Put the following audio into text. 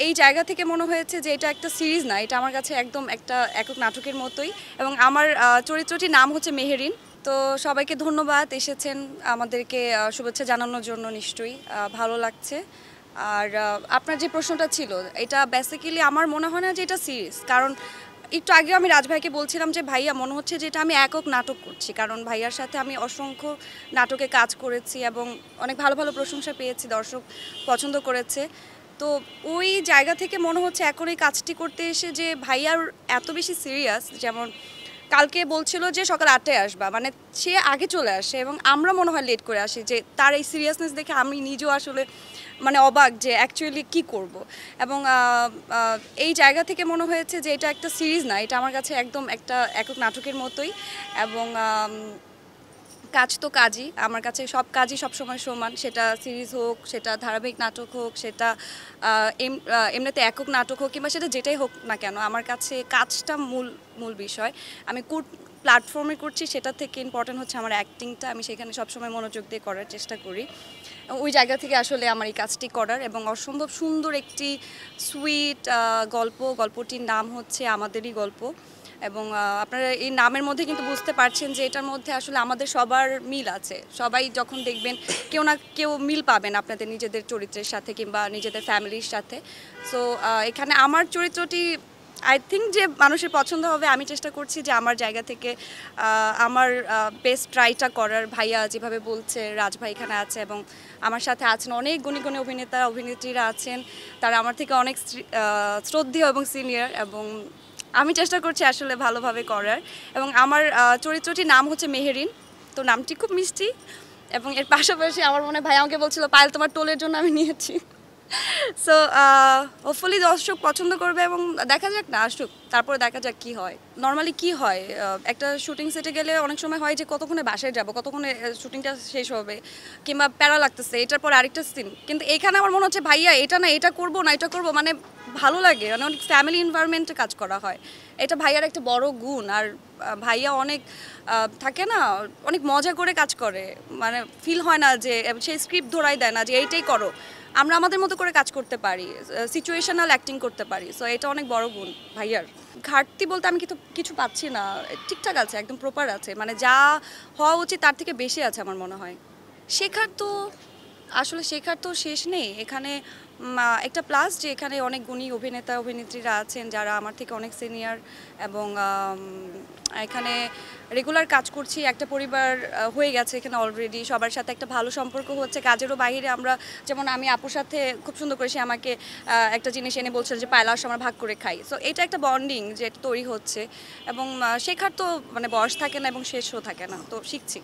এই জায়গা থেকে মনে হয়েছে যে এটা একটা সিরিজ না, এটা আমার কাছে একদম একটা একক নাটকের মতোই। এবং আমার চরিত্রটির নাম হচ্ছে মেহেরিন। তো সবাইকে ধন্যবাদ এসেছেন আমাদেরকে শুভেচ্ছা জানানোর জন্য, নিশ্চয়ই ভালো লাগছে। আর আপনার যে প্রশ্নটা ছিল, এটা বেসিক্যালি আমার মনে হয় না যে এটা সিরিজ, কারণ একটু আগে আমি রাজভাইকে বলছিলাম যে ভাইয়া মনে হচ্ছে যে এটা আমি একক নাটক করছি, কারণ ভাইয়ার সাথে আমি অসংখ্য নাটকে কাজ করেছি এবং অনেক ভালো ভালো প্রশংসা পেয়েছি, দর্শক পছন্দ করেছে। তো ওই জায়গা থেকে মনে হচ্ছে এখন এই কাজটি করতে এসে যে ভাইয়ার এত বেশি সিরিয়াস, যেমন কালকে বলছিল যে সকাল 8টায় আসবা, মানে সে আগে চলে আসে এবং আমরা মনে হয় লেট করে আসি, যে তার এই সিরিয়াসনেস দেখে আমি নিজেও আসলে মানে অবাক যে অ্যাকচুয়ালি কি করব। এবং এই জায়গা থেকে মনে হয়েছে যে এটা একটা সিরিজ না, এটা আমার কাছে একদম একটা একক নাটকের মতোই। এবং কাজ তো কাজই, আমার কাছে সব কাজই সবসময় সমান, সেটা সিরিজ হোক, সেটা ধারাবাহিক নাটক হোক, সেটা এমনিতে একক নাটক হোক, কিংবা সেটা যেটাই হোক না কেন, আমার কাছে কাজটা মূল মূল বিষয়। আমি প্ল্যাটফর্মে করছি, সেটা থেকে ইম্পর্টেন্ট হচ্ছে আমার অ্যাক্টিংটা, আমি সেখানে সবসময় মনোযোগ দিয়ে করার চেষ্টা করি। ওই জায়গা থেকে আসলে আমার এই কাজটি করার, এবং অসম্ভব সুন্দর একটি সুইট গল্পটির নাম হচ্ছে আমাদেরই গল্প। এবং আপনারা এই নামের মধ্যে কিন্তু বুঝতে পারছেন যে এটার মধ্যে আসলে আমাদের সবার মিল আছে। সবাই যখন দেখবেন কেউ না কেউ মিল পাবেন আপনাদের নিজেদের চরিত্রের সাথে কিংবা নিজেদের ফ্যামিলির সাথে। সো এখানে আমার চরিত্রটি আই থিঙ্ক যে মানুষের পছন্দ হবে। আমি চেষ্টা করছি যে আমার জায়গা থেকে আমার বেস্ট ট্রাইটা করার। ভাইয়া যেভাবে বলছে, রাজভাই এখানে আছে এবং আমার সাথে আছেন অনেক গুণী গুণী অভিনেতা অভিনেত্রীরা আছেন, তারা আমার থেকে অনেক শ্রদ্ধেয় এবং সিনিয়র, এবং আমি চেষ্টা করছি আসলে ভালোভাবে করার। এবং আমার চরিত্রটির নাম হচ্ছে মেহেরিন, তো নামটি খুব মিষ্টি। এবং এর পাশাপাশি আমার মনে হয় ভাই আমাকে বলছিল পায়েল তোমার টোলের জন্য আমি নিয়েছি। সো হোপফুলি দর্শক পছন্দ করবে এবং দেখা যাক না, আসুক, তারপরে দেখা যাক কি হয়। নর্মালি কি হয়, একটা শুটিং সেটে গেলে অনেক সময় হয় যে কতক্ষণে বাসায় যাব, কতক্ষণে শুটিংটা শেষ হবে, কিংবা প্যারা লাগতেছে এটার পর আরেকটা সিন। কিন্তু এখানে আমার মনে হচ্ছে ভাইয়া এটা না এটা করবো না এটা করবো, মানে ভালো লাগে, মানে অনেক ফ্যামিলি এনভায়রনমেন্টে কাজ করা হয়, এটা ভাইয়ার একটা বড় গুণ। আর ভাইয়া অনেক থাকে না, অনেক মজা করে কাজ করে, মানে ফিল হয় না যে সেই স্ক্রিপ্ট ধরাই দেয় না যে এইটাই করো। আমরা আমাদের মতো করে কাজ করতে পারি, সিচুয়েশনাল অ্যাক্টিং করতে পারি। সো এটা অনেক বড় গুণ ভাইয়ার। ঘাটতি বলতে আমি কিছু পাচ্ছি না, ঠিকঠাক আছে, একদম প্রপার আছে, মানে যা হওয়া উচিত তার থেকে বেশি আছে আমার মনে হয়। শেখার তো শেষ নেই এখানে। একটা প্লাস যে এখানে অনেক গুণী অভিনেতা অভিনেত্রীরা আছেন যারা আমার থেকে অনেক সিনিয়র, এবং এখানে রেগুলার কাজ করছি, একটা পরিবার হয়ে গেছে এখানে অলরেডি, সবার সাথে একটা ভালো সম্পর্ক হচ্ছে। কাজেরও বাইরে আমরা, যেমন আমি আপুর সাথে খুব সুন্দর করে সে আমাকে একটা জিনিস এনে বলছিল যে পায়লাস আমরা ভাগ করে খাই। সো এটা একটা বন্ডিং যে তৈরি হচ্ছে, এবং শেখার তো মানে বয়স থাকে না এবং শেষও থাকে না, তো শিখছি।